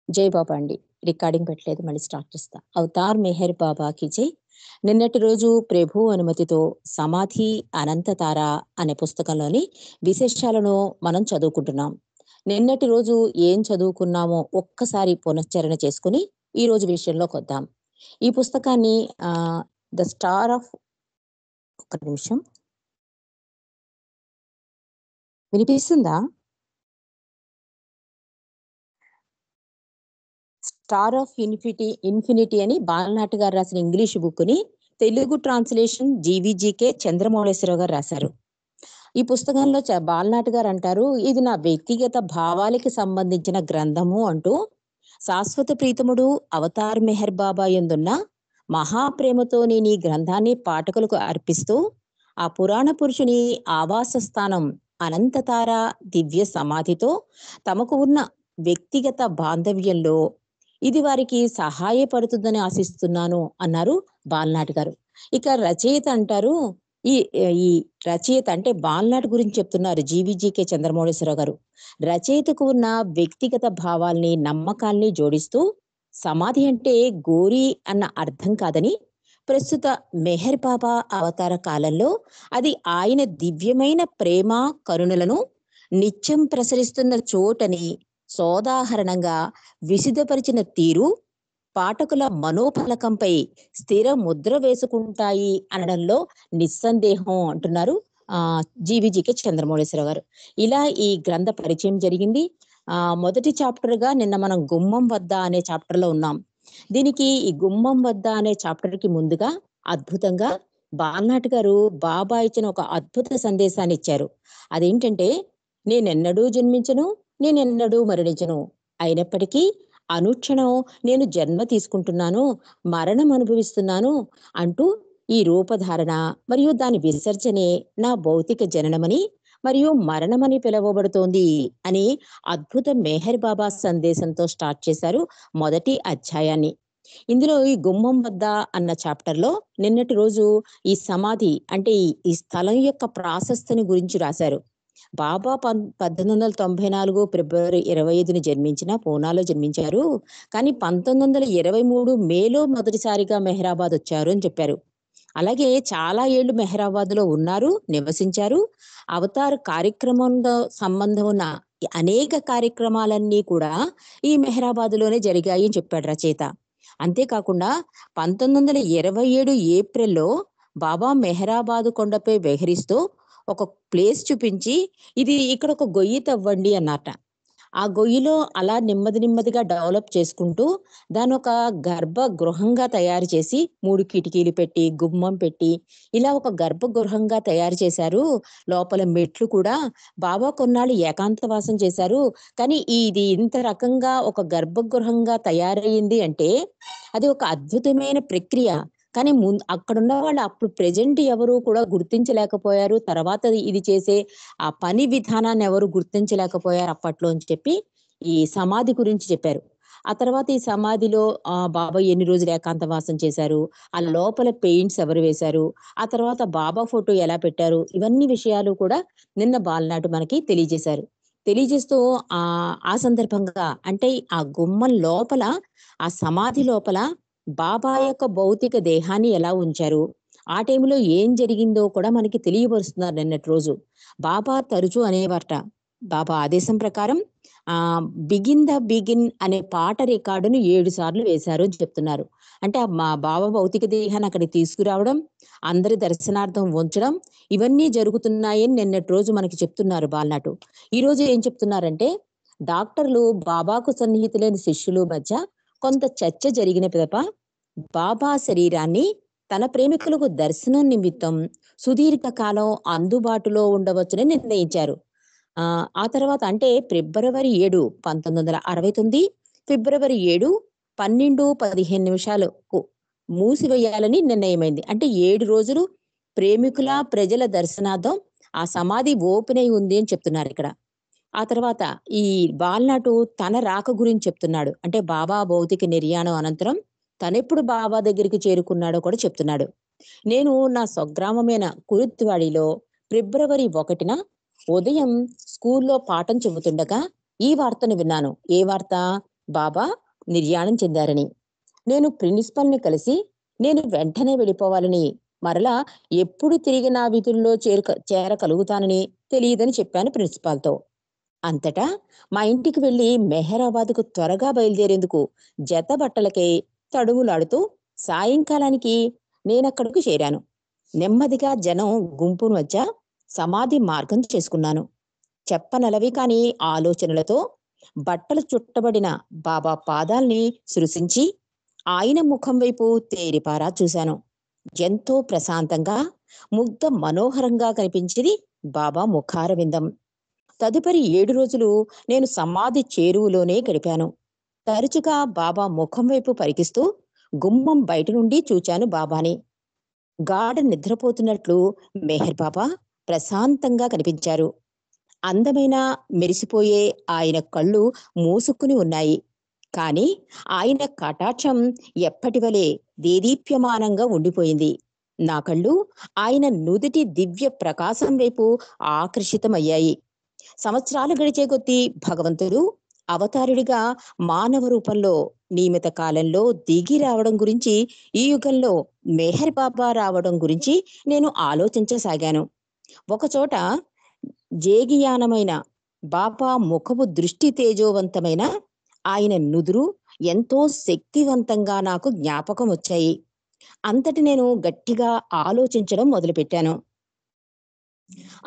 జై బాబా అండి. రికార్డింగ్ పెట్టలేదు. మళ్ళీ స్టార్ట్ చేస్తా. 'అవతార్ మెహర్ బాబాకి జై'. నిన్నటి రోజు ప్రభు అనుమతితో 'సమాధి అనంతతార' అనే పుస్తకంలోని విశేషాలను మనం చదువుకుంటున్నాం. నిన్నటి రోజు ఏం చదువుకున్నామో ఒక్కసారి పునశ్చరణ చేసుకుని ఈ రోజు విషయంలోకొద్దాం. ఈ పుస్తకాన్ని 'ద స్టార్ ఆఫ్' ఒక్క నిమిషం. వినిపిస్తుందా? 'స్టార్ ఆఫ్ ఇన్ఫినిటీ' అని బాలనాటి గారు రాసిన ఇంగ్లీష్ బుక్‌ని తెలుగు ట్రాన్స్‌లేషన్ జీవీజీకే చంద్రమౌళేశ్వరరావు గారు రాశారు. ఈ పుస్తకంలో బాలనాటి గారు అంటారు, ఇది నా వ్యక్తిగత భావాలకి సంబంధించిన గ్రంథము అంటూ, శాశ్వత ప్రీతముడు అవతార్ మెహర్ బాబా యందున్న మహాప్రేమతో నేను ఈ గ్రంథాన్ని పాఠకులకు అర్పిస్తూ, ఆ పురాణ పురుషుని ఆవాస స్థానం అనంతతార దివ్య సమాధితో తమకు ఉన్న వ్యక్తిగత బాంధవ్యంలో ఇది వారికి సహాయపడుతుందని ఆశిస్తున్నాను అన్నారు బాలనాటి గారు. ఇక రచయిత అంటారు, ఈ ఈ రచయిత అంటే బాలనాటి గురించి చెప్తున్నారు జీవీజీకే చంద్రమౌళేశ్వరరావు గారు. రచయితకు ఉన్న వ్యక్తిగత భావాల్ని, నమ్మకాల్ని జోడిస్తూ సమాధి అంటే గోరి అన్న అర్థం కాదని, ప్రస్తుత మెహర్ బాబా అవతార కాలంలో అది ఆయన దివ్యమైన ప్రేమ, కరుణలను నిత్యం ప్రసరిస్తున్న చోటని సోదాహరణంగా విశదపరిచిన తీరు పాఠకుల మనోఫలకంపై స్థిర ముద్ర వేసుకుంటాయి అనడంలో నిస్సందేహం అంటున్నారు జీవీజీకే చంద్రమౌళేశ్వరరావు గారు. ఇలా ఈ గ్రంథ పరిచయం జరిగింది. మొదటి చాప్టర్ గా నిన్న మనం గుమ్మం వద్ద అనే చాప్టర్ లో ఉన్నాం. దీనికి ఈ గుమ్మం వద్ద అనే చాప్టర్ కి ముందుగా అద్భుతంగా బాలనాటి గారు బాబా ఇచ్చిన ఒక అద్భుత సందేశాన్ని ఇచ్చారు. అదేంటంటే, నేనెన్నడూ జన్మించను, నేనెన్నడూ మరణించను, అయినప్పటికీ అనుక్షణం నేను జన్మ తీసుకుంటున్నాను, మరణం అనుభవిస్తున్నాను అంటూ ఈ రూపధారణ మరియు దాని విసర్జనే నా భౌతిక జననమని మరియు మరణమని పిలువబడుతోంది అని అద్భుత మెహర్ బాబా సందేశంతో స్టార్ట్ చేశారు మొదటి అధ్యాయాన్ని. ఇందులో ఈ గుమ్మం వద్ద అన్న చాప్టర్ లో నిన్నటి రోజు ఈ సమాధి అంటే ఈ స్థలం యొక్క ప్రాశస్త్యని గురించి రాశారు. బాబా 1894 ఫిబ్రవరి 25ని జన్మించిన పూనాలో జన్మించారు. కానీ 1923 మేలో మొదటిసారిగా మెహరాబాద్ వచ్చారు అని చెప్పారు. అలాగే చాలా ఏళ్లు మెహరాబాద్‌లో ఉన్నారు, నివసించారు. అవతార్ కార్యక్రమంలో సంబంధం ఉన్న అనేక కార్యక్రమాలన్నీ కూడా ఈ మెహరాబాద్‌లోనే జరిగాయి అని చెప్పాడు రచయిత. అంతేకాకుండా 1927 ఏప్రిల్‌లో బాబా మెహరాబాద్ కొండపై విహరిస్తూ ఒక ప్లేస్ చూపించి, ఇది ఇక్కడ ఒక గొయ్యి తవ్వండి అన్నారట. ఆ గొయ్యిలో అలా నెమ్మది నెమ్మదిగా డెవలప్ చేసుకుంటూ దాన్నొక గర్భగృహంగా తయారు చేసి 3 కిటికీలు పెట్టి, గుమ్మం పెట్టి ఇలా ఒక గర్భగృహంగా తయారు చేశారు. లోపల మెట్లు కూడా బాబా కొన్నాళ్ళు ఏకాంతవాసం చేశారు. కానీ ఇది ఇంత రకంగా ఒక గర్భగృహంగా తయారయింది అంటే అది ఒక అద్భుతమైన ప్రక్రియ. కానీ అక్కడున్న వాళ్ళు అప్పుడు ప్రెజెంట్ ఎవరు కూడా గుర్తించలేకపోయారు. తర్వాత ఇది చేసే ఆ పని విధానాన్ని ఎవరు గుర్తించలేకపోయారు అప్పట్లో అని చెప్పి ఈ సమాధి గురించి చెప్పారు. ఆ తర్వాత ఈ సమాధిలో బాబా ఎన్ని రోజులు ఏకాంతవాసం చేశారు, ఆ లోపల పెయింట్స్ ఎవరు వేశారు, ఆ తర్వాత బాబా ఫోటో ఎలా పెట్టారు, ఇవన్నీ విషయాలు కూడా నిన్న బాలనాడు మనకి తెలియజేశారు. తెలియజేస్తూ ఆ సందర్భంగా అంటే ఆ గుమ్మం లోపల, ఆ సమాధి లోపల బాబా యొక్క భౌతిక దేహాన్ని ఎలా ఉంచారు, ఆ టైంలో ఏం జరిగిందో కూడా మనకి తెలియపరుస్తున్నారు నిన్నటి రోజు. బాబా తరచూ అనేవారట, బాబా ఆదేశం ప్రకారం బిగిన్ అనే పాట రికార్డును 7 సార్లు వేశారు అని చెప్తున్నారు. అంటే మా బాబా భౌతిక దేహాన్ని అక్కడికి తీసుకురావడం, అందరి దర్శనార్థం ఉంచడం, ఇవన్నీ జరుగుతున్నాయని నిన్నటి రోజు మనకి చెప్తున్నారు బాలనాటు. ఈ రోజు ఏం చెప్తున్నారంటే, డాక్టర్లు బాబాకు సన్నిహితులైన శిష్యుల మధ్య కొంత చర్చ జరిగిన పిదప బాబా శరీరాన్ని తన ప్రేమికులకు దర్శనం నిమిత్తం సుదీర్ఘ కాలం అందుబాటులో ఉండవచ్చునని నిర్ణయించారు. ఆ తర్వాత అంటే ఫిబ్రవరి 7, 1969 ఫిబ్రవరి 7, 12:15 మూసివేయాలని నిర్ణయమైంది. అంటే 7 రోజులు ప్రేమికుల, ప్రజల దర్శనార్థం ఆ సమాధి ఓపెన్ అయి ఉంది అని చెప్తున్నారు ఇక్కడ. ఆ తర్వాత ఈ బాలనాటు తన రాక గురించి చెప్తున్నాడు. అంటే బాబా భౌతిక నిర్యాణం అనంతరం తనెప్పుడు బాబా దగ్గరికి చేరుకున్నాడో కూడా చెప్తున్నాడు. నేను నా స్వగ్రామమైన కురుత్వాడిలో ఫిబ్రవరి 1న ఉదయం స్కూల్లో పాఠం చెబుతుండగా ఈ వార్తను విన్నాను. ఏ వార్త? బాబా నిర్యాణం చెందారని. నేను ప్రిన్సిపల్ని కలిసి నేను వెంటనే వెళ్ళిపోవాలని, మరలా ఎప్పుడు తిరిగి నా విధుల్లో చేరగలుగుతానని తెలియదని చెప్పాను ప్రిన్సిపాల్తో. అంతటా మా ఇంటికి వెళ్లి మెహరాబాద్కు త్వరగా బయలుదేరేందుకు జత బట్టలకై తడుములాడుతూ సాయంకాలానికి నేనక్కడకు చేరాను. నెమ్మదిగా జనం గుంపు మధ్య సమాధి మార్గం చేసుకున్నాను. చెప్పనలవి కాని ఆలోచనలతో బట్టలు చుట్టబడిన బాబా పాదాల్ని స్పృశించి ఆయన ముఖం వైపు తేరిపారా చూశాను. ఎంతో ప్రశాంతంగా, ముగ్ధ మనోహరంగా కనిపించింది బాబా ముఖారవిందం. తదుపరి 7 రోజులు నేను సమాధి చేరువలోనే గడిపాను. తరచుగా బాబా ముఖం వైపు పరికిస్తూ గుమ్మం బయట నుండి చూచాను బాబాని. గాఢ నిద్రపోతున్నట్లు మెహర్ బాబా ప్రశాంతంగా కనిపించారు. అందమైన మెరిసిపోయే ఆయన కళ్ళు మూసుకుని ఉన్నాయి. కాని ఆయన కటాక్షం ఎప్పటివలే దేదీప్యమానంగా ఉండిపోయింది. నా కళ్ళు ఆయన నుదిటి దివ్య ప్రకాశం వైపు ఆకర్షితమయ్యాయి. సంవత్సరాలు గడిచే కొద్దీ భగవంతుడు అవతారుడిగా మానవ రూపంలో నియమిత కాలంలో దిగి రావడం గురించి, ఈ యుగంలో మెహర్ బాబా రావడం గురించి నేను ఆలోచించసాగాను. ఒకచోట జేగియానమైన బాబా ముఖపు దృష్టి తేజోవంతమైన ఆయన నుదురు ఎంతో శక్తివంతంగా నాకు జ్ఞాపకం వచ్చాయి. అంతటి నేను గట్టిగా ఆలోచించడం మొదలుపెట్టాను.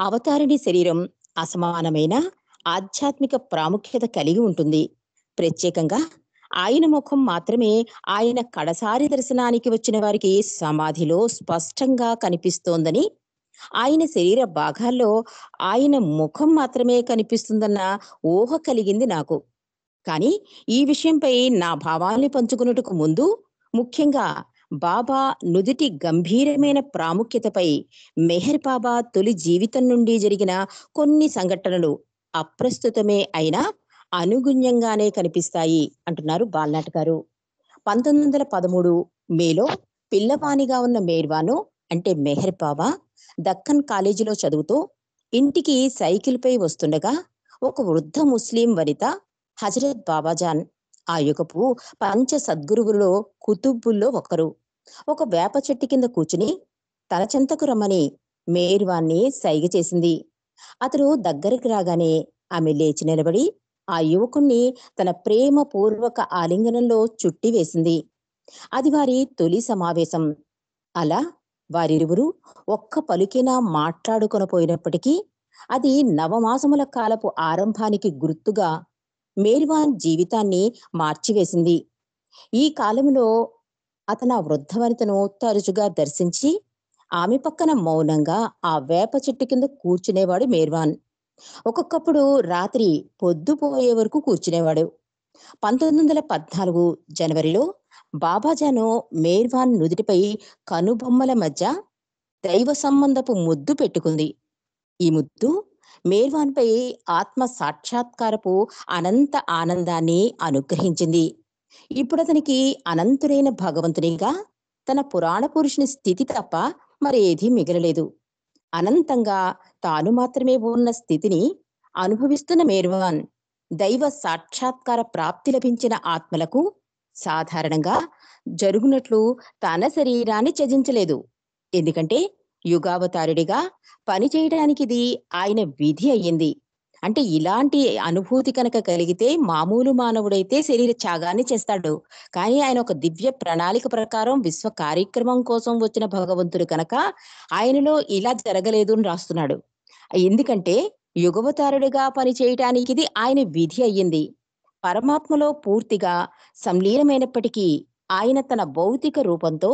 అవతారిణి శరీరం అసమానమైన ఆధ్యాత్మిక ప్రాముఖ్యత కలిగి ఉంటుంది. ప్రత్యేకంగా ఆయన ముఖం మాత్రమే ఆయన కడసారి దర్శనానికి వచ్చిన వారికి సమాధిలో స్పష్టంగా కనిపిస్తోందని, ఆయన శరీర భాగాల్లో ఆయన ముఖం మాత్రమే కనిపిస్తుందన్న ఊహ కలిగింది నాకు. కానీ ఈ విషయంపై నా భావాల్ని పంచుకున్నట్టుకు ముందు, ముఖ్యంగా బాబా నుదిటి గంభీరమైన ప్రాముఖ్యతపై మెహర్ బాబా తొలి జీవితం నుండి జరిగిన కొన్ని సంఘటనలు అప్రస్తుతమే అయినా అనుగుణ్యంగానే కనిపిస్తాయి అంటున్నారు బాల్నాట్ గారు. 1913 మేలో పిల్లవానిగా ఉన్న మేర్వాను అంటే మెహర్ బాబా దక్కన్ కాలేజీలో చదువుతూ ఇంటికి సైకిల్పై వస్తుండగా ఒక వృద్ధ ముస్లిం వనిత హజరత్ బాబాజాన్, ఆ యుగపు పంచ సద్గురువులలో కుతుబ్బుల్లో ఒకరు, ఒక వేప చెట్టు కింద కూర్చుని తన చెంతకు రమ్మని మేర్వాన్ని సైగ చేసింది. అతడు దగ్గరికి రాగానే ఆమె లేచి నిలబడి ఆ యువకుణ్ణి తన ప్రేమ పూర్వక ఆలింగనంలో చుట్టివేసింది. అది వారి తొలి సమావేశం. అలా వారిరువురు ఒక్క పలుకైనా మాట్లాడుకొనపోయినప్పటికీ అది నవమాసముల కాలపు ఆరంభానికి గుర్తుగా మేర్వాన్ జీవితాన్ని మార్చివేసింది. ఈ కాలంలో అతను ఆ వృద్ధ వనితను తరచుగా దర్శించి ఆమె పక్కన మౌనంగా ఆ వేప చెట్టు కింద కూర్చునేవాడు మేర్వాన్. ఒక్కొక్కప్పుడు రాత్రి పొద్దుపోయే వరకు కూర్చునేవాడు. 1914 జనవరిలో బాబాజాను మేర్వాన్ నుదిటిపై కనుబొమ్మల మధ్య దైవ సంబంధపు ముద్దు పెట్టుకుంది. ఈ ముద్దు మేర్వాన్పై ఆత్మ సాక్షాత్కారపు అనంత ఆనందాన్ని అనుగ్రహించింది. ఇప్పుడతనికి అనంతుడైన భగవంతునిగా తన పురాణ పురుషుని స్థితి తప్ప మరేదీ మిగలలేదు. అనంతంగా తాను మాత్రమే ఉన్న స్థితిని అనుభవిస్తున్న మేర్వాన్ దైవ సాక్షాత్కార ప్రాప్తి లభించిన ఆత్మలకు సాధారణంగా జరుగునట్లు తన శరీరాన్ని త్యజించలేదు. ఎందుకంటే యుగావతారుడిగా పనిచేయడానికి ఇది ఆయన విధి అయ్యింది. అంటే ఇలాంటి అనుభూతి కనుక కలిగితే మామూలు మానవుడైతే శరీర త్యాగాన్ని చేస్తాడు. కానీ ఆయన ఒక దివ్య ప్రణాళిక ప్రకారం విశ్వ కార్యక్రమం కోసం వచ్చిన భగవంతుడు కనుక ఆయనలో ఇలా జరగలేదు అని రాస్తున్నాడు. ఎందుకంటే యుగవతారుడిగా పనిచేయటానికి ఇది ఆయన విధి అయ్యింది. పరమాత్మలో పూర్తిగా సంలీనమైనప్పటికీ ఆయన తన భౌతిక రూపంతో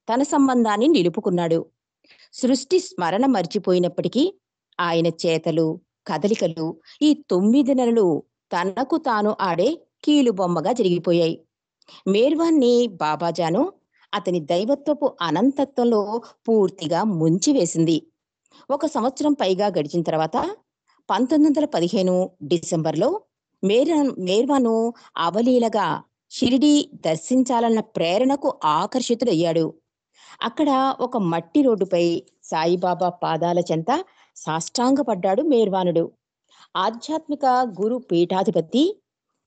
తన సంబంధాన్ని నిలుపుకున్నాడు. సృష్టి స్మరణ మర్చిపోయినప్పటికీ ఆయన చేతలు, కదలికలు ఈ 9 నెలలు తనకు తాను ఆడే కీలుబొమ్మగా జరిగిపోయాయి. మేర్వాన్ని బాబాజాను అతని దైవత్వపు అనంతత్వంలో పూర్తిగా ముంచివేసింది. 1 సంవత్సరం పైగా గడిచిన తర్వాత 1915 డిసెంబర్లో మేర్వాను అవలీలగా షిరిడీ దర్శించాలన్న ప్రేరణకు ఆకర్షితుడయ్యాడు. అక్కడ ఒక మట్టి రోడ్డుపై సాయిబాబా పాదాల చెంత సాష్టాంగపడ్డాడు మేర్వానుడు. ఆధ్యాత్మిక గురు పీఠాధిపతి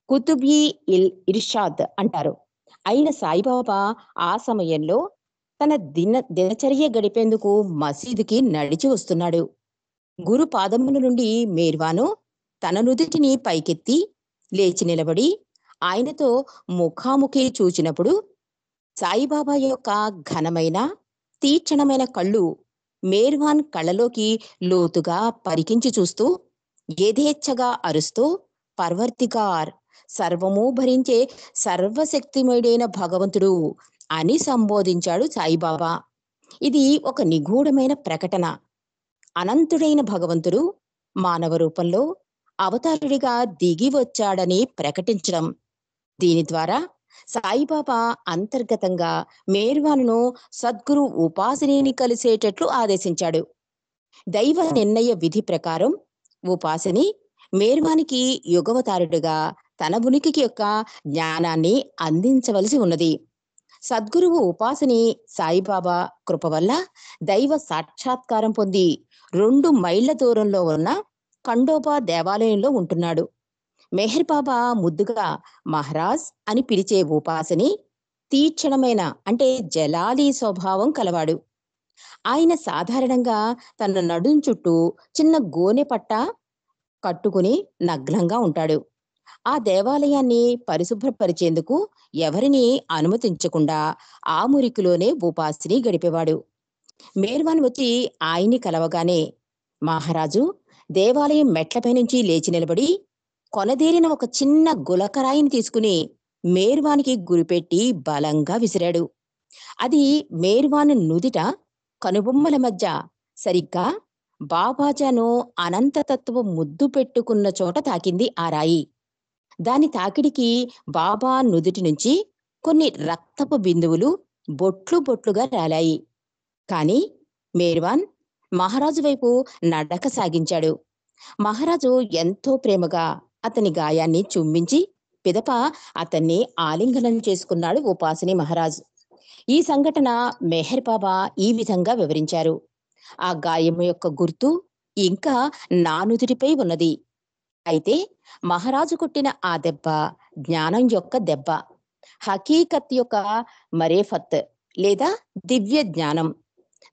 కుతుబీ ఇర్షాద్ అంటారు. అయిన సాయిబాబా ఆ సమయంలో తన దినచర్య గడిపేందుకు మసీదుకి నడిచి వస్తున్నాడు. గురు పాదముల నుండి మేర్వాను తన నుదిటిని పైకెత్తి లేచి నిలబడి ఆయనతో ముఖాముఖి చూచినప్పుడు సాయిబాబా యొక్క ఘనమైన తీక్షణమైన కళ్ళు మేర్వాన్ కళ్ళలోకి లోతుగా పరికించి చూస్తూ యథేచ్ఛగా అరుస్తూ పర్వర్తికార్, సర్వము భరించే సర్వశక్తిమయుడైన భగవంతుడు అని సంబోధించాడు సాయిబాబా. ఇది ఒక నిగూఢమైన ప్రకటన. అనంతుడైన భగవంతుడు మానవ రూపంలో అవతారుడిగా దిగి వచ్చాడని ప్రకటించడం. దీని ద్వారా సాయిబాబా అంతర్గతంగా మేర్వాను సద్గురు ఉపాసనని కలిసేటట్లు ఆదేశించాడు. దైవ నిర్ణయ విధి ప్రకారం ఉపాసని మేర్వానికి యుగవతారుడుగా తన ఉనికికి యొక్క జ్ఞానాన్ని అందించవలసి ఉన్నది. సద్గురువు ఉపాసని సాయిబాబా కృప వల్ల దైవ సాక్షాత్కారం పొంది 2 మైళ్ళ దూరంలో ఉన్న ఖండోబా దేవాలయంలో ఉంటున్నాడు. మెహర్ బాబా ముద్దుగా మహారాజ్ అని పిలిచే ఉపాసని తీక్షణమైన అంటే జలాలి స్వభావం కలవాడు. ఆయన సాధారణంగా తన నడుం చుట్టూ చిన్న గోనె పట్ట కట్టుకుని నగ్నంగా ఉంటాడు. ఆ దేవాలయాన్ని పరిశుభ్రపరిచేందుకు ఎవరిని అనుమతించకుండా ఆ మురికిలోనే ఉపాసిని గడిపేవాడు. మేర్వాన్ వచ్చి ఆయన్ని కలవగానే మహారాజు దేవాలయం మెట్లపై నుంచి లేచి నిలబడి కొనదేరిన ఒక చిన్న గులకరాయిని తీసుకుని మేర్వానికి గురిపెట్టి బలంగా విసిరాడు. అది మేర్వాన్ నుదిట కనుబొమ్మల మధ్య సరిగ్గా బాబాజాను అనంతతత్వ ముద్దు పెట్టుకున్న చోట తాకింది ఆ రాయి. దాని తాకిడికి బాబా నుదిటి నుంచి కొన్ని రక్తపు బిందువులు బొట్లు బొట్లుగా రాలాయి. కాని మేర్వాన్ మహారాజు వైపు నడక సాగించాడు. మహారాజు ఎంతో ప్రేమగా అతని గాయాన్ని చుంబించి పిదప అతన్ని ఆలింగనం చేసుకున్నాడు ఉపాసిని మహారాజ్. ఈ సంఘటన మెహర్ బాబా ఈ విధంగా వివరించారు. ఆ గాయం యొక్క గుర్తు ఇంకా నా నుదిటిపై ఉన్నది. అయితే మహారాజు కొట్టిన ఆ దెబ్బ జ్ఞానం యొక్క దెబ్బ, హకీకత్ యొక్క మరేఫత్ లేదా దివ్య జ్ఞానం.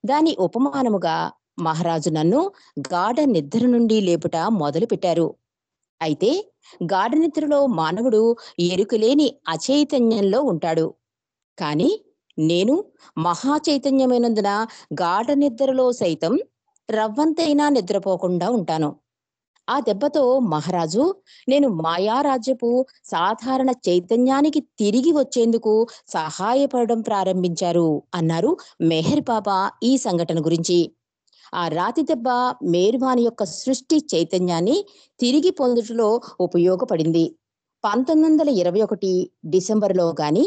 దాని ఉపమానముగా మహారాజు నన్ను గాఢ నిద్ర నుండి లేపుట మొదలు పెట్టారు. అయితే గాఢ నిద్రలో మానవుడు ఎరుకలేని అచైతన్యంలో ఉంటాడు. కాని నేను మహాచైతన్యమైనందున గాఢ నిద్రలో సైతం రవ్వంతైనా నిద్రపోకుండా ఉంటాను. ఆ దెబ్బతో మహారాజు నేను మాయారాజ్యపు సాధారణ చైతన్యానికి తిరిగి వచ్చేందుకు సహాయపడడం ప్రారంభించారు అన్నారు మెహర్ బాబా ఈ సంఘటన గురించి. ఆ రాతి దెబ్బ మేర్వాని యొక్క సృష్టి చైతన్యాన్ని తిరిగి పొందుటలో ఉపయోగపడింది. 1921 డిసెంబర్లో గాని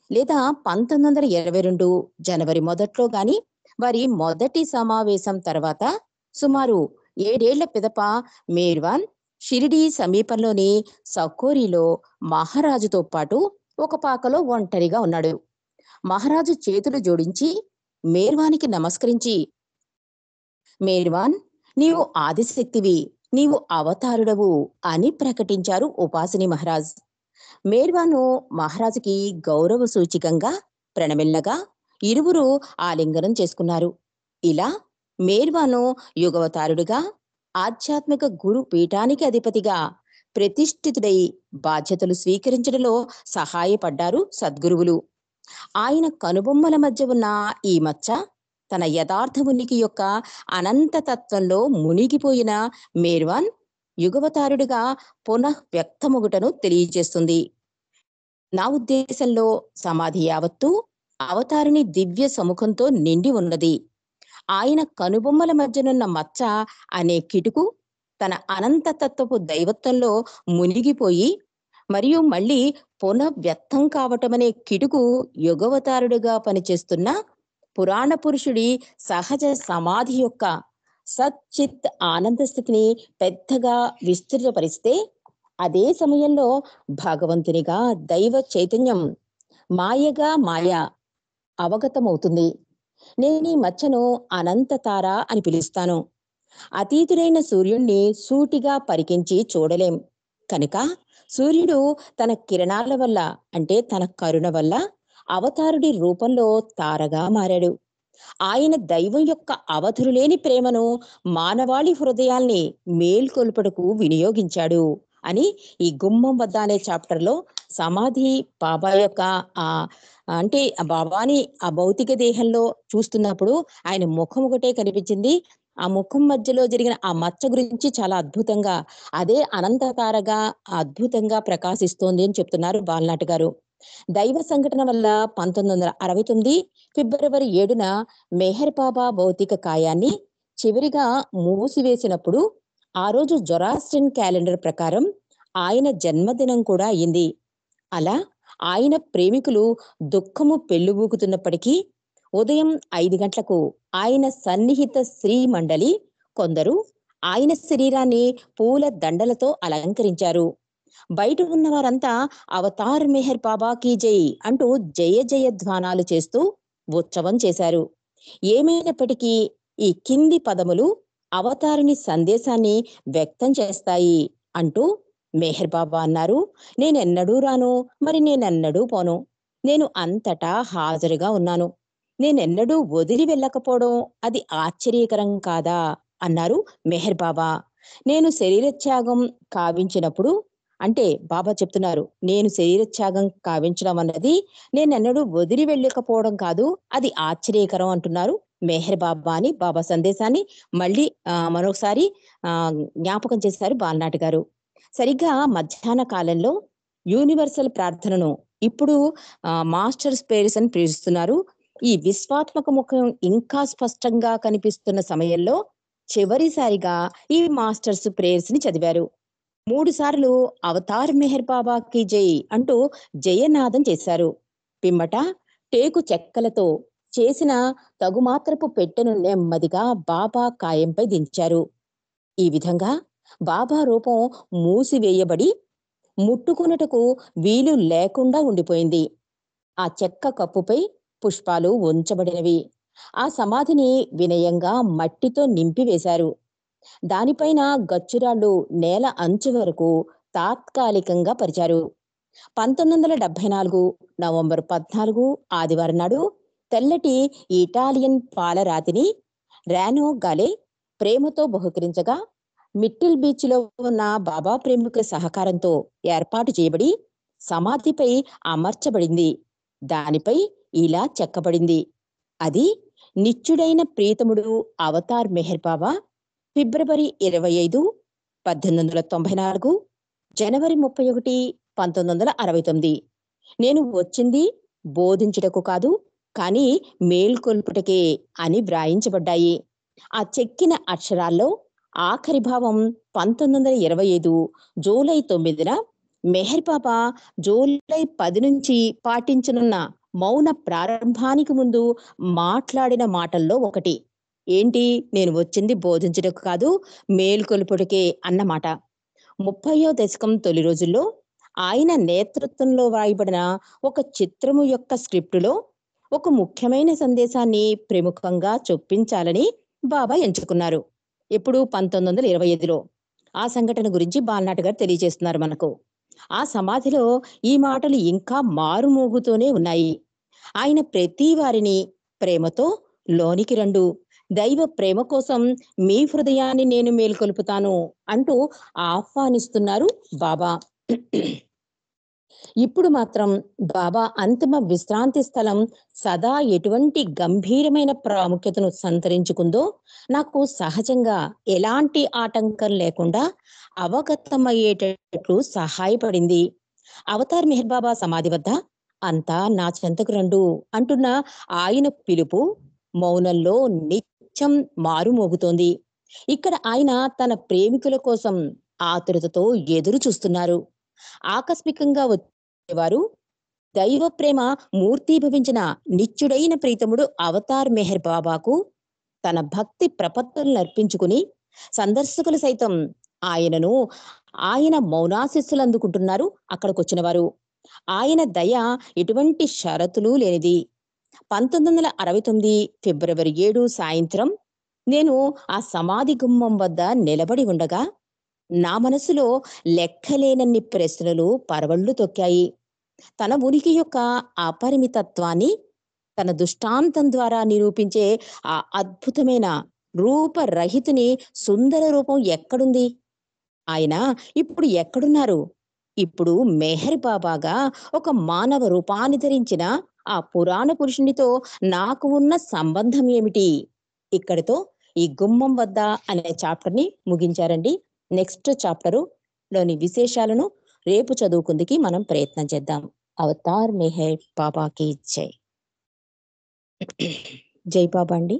లేదా 1922 జనవరి మొదట్లో గాని వారి మొదటి సమావేశం తర్వాత సుమారు 7 ఏళ్ల పిదప మేర్వాన్ షిరిడీ సమీపంలోని సకోరిలో మహారాజుతో పాటు ఒక పాకలో ఒంటరిగా ఉన్నాడు. మహారాజు చేతులు జోడించి మేర్వానికి నమస్కరించి, మేర్వాన్, నీవు ఆదిశక్తివి, నీవు అవతారుడవు అని ప్రకటించారు ఉపాసిని మహారాజ్. మేర్వాను మహారాజుకి గౌరవ సూచికంగా ప్రణమిల్లగా ఇరువురు ఆలింగనం చేసుకున్నారు. ఇలా మేర్వాను యుగవతారుడిగా ఆధ్యాత్మిక గురు పీఠానికి అధిపతిగా ప్రతిష్ఠితుడై బాధ్యతలు స్వీకరించడంలో సహాయపడ్డారు సద్గురువులు. ఆయన కనుబొమ్మల మధ్య ఉన్న ఈ మచ్చ తన యథార్థ ఉనికి యొక్క అనంతతత్వంలో మునిగిపోయిన మేర్వాన్ యుగవతారుడిగా పునః వ్యక్తమొగుటను తెలియజేస్తుంది. నా ఉద్దేశంలో సమాధి యావత్తు అవతారిని దివ్య సముఖంతో నిండి ఉన్నది. ఆయన కనుబొమ్మల మధ్యనున్న మచ్చ అనే కిటుకు తన అనంతతత్వపు దైవత్వంలో మునిగిపోయి మరియు మళ్ళీ పునఃవ్యక్తం కావటమనే కిటుకు యుగవతారుడిగా పనిచేస్తున్న పురాణ పురుషుడి సహజ సమాధి యొక్క సచ్చిత్ ఆనంద స్థితిని పెద్దగా విస్తృతపరిస్తే అదే సమయంలో భగవంతునిగా దైవ చైతన్యం మాయగా మాయ అవగతమవుతుంది. నేను ఈ మచ్చను అనంతతార అని పిలుస్తాను. అతీతుడైన సూర్యుణ్ణి సూటిగా పరికించి చూడలేం కనుక సూర్యుడు తన కిరణాల వల్ల, అంటే తన కరుణ వల్ల అవతారుడి రూపంలో తారగా మారాడు. ఆయన దైవం యొక్క అవధులులేని ప్రేమను మానవాళి హృదయాల్ని మేల్కొల్పుటకు వినియోగించాడు అని ఈ గుమ్మం వద్ద అనే చాప్టర్ లో సమాధి బాబా యొక్క ఆ అంటే ఆ బాబాని ఆ భౌతిక దేహంలో చూస్తున్నప్పుడు ఆయన ముఖం ఒకటే కనిపించింది. ఆ ముఖం మధ్యలో జరిగిన ఆ మచ్చ గురించి చాలా అద్భుతంగా, అదే అనంతతారగా అద్భుతంగా ప్రకాశిస్తోంది అని చెప్తున్నారు బాలనాటి గారు. దైవ సంఘటన వల్ల 1969 ఫిబ్రవరి 7న మెహర్ బాబా భౌతిక కాయాన్ని చివరిగా మూసివేసినప్పుడు, ఆ రోజు జొరాస్ట్రియన్ క్యాలెండర్ ప్రకారం ఆయన జన్మదినం కూడా అయింది. అలా ఆయన ప్రేమికులు దుఃఖము పెళ్లిబూకుతున్నప్పటికీ ఉదయం 5 గంటలకు ఆయన సన్నిహిత శ్రీ మండలి కొందరు ఆయన శరీరాన్ని పూల దండలతో అలంకరించారు. బయట ఉన్న వారంతా అవతార్ మెహర్ బాబా కీ జై అంటూ జయ జయ ధ్వానాలు చేస్తూ ఉత్సవం చేశారు. ఏమైనప్పటికీ ఈ కింది పదములు అవతారుని సందేశాన్ని వ్యక్తం చేస్తాయి అంటూ మెహర్ బాబా అన్నారు. నేనెన్నడూ రాను, మరి నేనెన్నడూ పోను. నేను అంతటా హాజరుగా ఉన్నాను. నేనెన్నడూ వదిలి వెళ్ళకపోవడం అది ఆశ్చర్యకరం కాదా అన్నారు మెహర్ బాబా. నేను శరీరత్యాగం కావించినప్పుడు, అంటే బాబా చెప్తున్నారు, నేను శరీరత్యాగం కావించడం అన్నది నేనెన్నడూ వదిలి వెళ్ళకపోవడం కాదు, అది ఆశ్చర్యకరం అంటున్నారు మెహర్ బాబా అని బాబా సందేశాన్ని మళ్ళీ మరొకసారి ఆ జ్ఞాపకం చేశారు బాలనాటి గారు. సరిగ్గా మధ్యాహ్న కాలంలో యూనివర్సల్ ప్రార్థనను ఇప్పుడు మాస్టర్స్ ప్రేయర్స్ అని పిలుస్తున్నారు. ఈ విశ్వాత్మక ముఖం ఇంకా స్పష్టంగా కనిపిస్తున్న సమయంలో చివరిసారిగా ఈ మాస్టర్స్ ప్రేయర్స్ ని చదివారు. 3 సార్లు అవతార్ మెహర్ బాబా కి జై అంటూ జయనాదం చేశారు. పిమ్మట టేకు చెక్కలతో చేసిన తగుమాత్రపు పెట్టెను నెమ్మదిగా బాబా కాయంపై దించారు. ఈ విధంగా బాబా రూపం మూసివేయబడి ముట్టుకొనుటకు వీలు లేకుండా ఉండిపోయింది. ఆ చెక్క కప్పుపై పుష్పాలు ఉంచబడినవి. ఆ సమాధిని వినయంగా మట్టితో నింపివేశారు. దానిపైన గచ్చురాళ్ళు నేల అంచు వరకు తాత్కాలికంగా పరిచారు. 1974 నవంబర్ 14 ఆదివారం నాడు తెల్లటి ఇటాలియన్ పాలరాతిని రానో గాలే ప్రేమతో బహుకరించగా, మిట్టిల్ బీచ్ లో ఉన్న బాబా ప్రేమికుల సహకారంతో ఏర్పాటు చేయబడి సమాధిపై అమర్చబడింది. దానిపై ఇలా చెక్కబడింది: అది నిత్యుడైన ప్రీతముడు అవతార్ మెహర్ బాబా ఫిబ్రవరి 25, 1894, జనవరి 31, 1969. నేను వచ్చింది బోధించుటకు కాదు, కానీ మేల్కొల్పుటకే అని వ్రాయించబడ్డాయి. ఆ చెక్కిన అక్షరాల్లో ఆఖరి భావం 1925 జూలై 9న మెహర్ బాబా జూలై 10 నుంచి పాటించనున్న మౌన ప్రారంభానికి ముందు మాట్లాడిన మాటల్లో ఒకటి. ఏంటి? నేను వచ్చింది బోధించుటకు కాదు, మేల్కొల్పుటకే అన్నమాట. 30వ దశకం తొలి రోజుల్లో ఆయన నేతృత్వంలో వ్రాయబడిన ఒక చిత్రము యొక్క స్క్రిప్టులో ఒక ముఖ్యమైన సందేశాన్ని ప్రముఖంగా చొప్పించాలని బాబా ఎంచుకున్నారు. ఎప్పుడు? 1925లో. ఆ సంఘటన గురించి బాలనాటి గారు తెలియజేస్తున్నారు మనకు. ఆ సమాధిలో ఈ మాటలు ఇంకా మారుమోగుతూనే ఉన్నాయి. ఆయన ప్రతి వారిని ప్రేమతో లోనికి రండు, దైవ ప్రేమ కోసం మీ హృదయాన్ని నేను మేల్కొల్పుతాను అంటూ ఆహ్వానిస్తున్నారు బాబా. ఇప్పుడు మాత్రం బాబా అంతిమ విశ్రాంతి స్థలం సదా ఎటువంటి గంభీరమైన ప్రాముఖ్యతను సంతరించుకుందో నాకు సహజంగా ఎలాంటి ఆటంకం లేకుండా అవగతమయ్యేటట్లు సహాయపడింది. అవతార్ మెహర్ బాబా సమాధి వద్ద అంతా నా చెంతకు రండు అంటున్న ఆయన పిలుపు మౌనంలో నిత్యం మారుమోగుతోంది. ఇక్కడ ఆయన తన ప్రేమికుల కోసం ఆతురతతో ఎదురు చూస్తున్నారు. ఆకస్మికంగా వచ్చేవారు దైవ ప్రేమ మూర్తీభవించిన నిత్యుడైన ప్రీతముడు అవతార్ మెహర్ బాబాకు తన భక్తి ప్రపత్తులను అర్పించుకుని సందర్శకులు సైతం ఆయనను ఆయన మౌనాశిస్సులు అందుకుంటున్నారు. అక్కడికి వచ్చిన వారు ఆయన దయ ఎటువంటి షరతులు లేనిది. 1969 ఫిబ్రవరి 7 సాయంత్రం నేను ఆ సమాధి గుమ్మం వద్ద నిలబడి ఉండగా నా మనసులో లెక్కలేనన్ని ప్రశ్నలు పరవళ్ళు తొక్కాయి. తన ఉనికి యొక్క అపరిమితత్వాన్ని తన దృష్టాంతం ద్వారా నిరూపించే ఆ అద్భుతమైన రూపరహితుని సుందర రూపం ఎక్కడుంది? ఆయన ఇప్పుడు ఎక్కడున్నారు? ఇప్పుడు మెహర్ బాబాగా ఒక మానవ రూపాన్ని ధరించిన ఆ పురాణ పురుషునితో నాకు ఉన్న సంబంధం ఏమిటి? ఇక్కడితో ఈ గుమ్మం వద్ద అనే చాప్టర్‌ని ముగించారండి. నెక్స్ట్ చాప్టరు లోని విశేషాలను రేపు చదువుకుందుకి మనం ప్రయత్నం చేద్దాం. అవతార్ మెహర్ బాబాకి జై. జై బాబా అండి.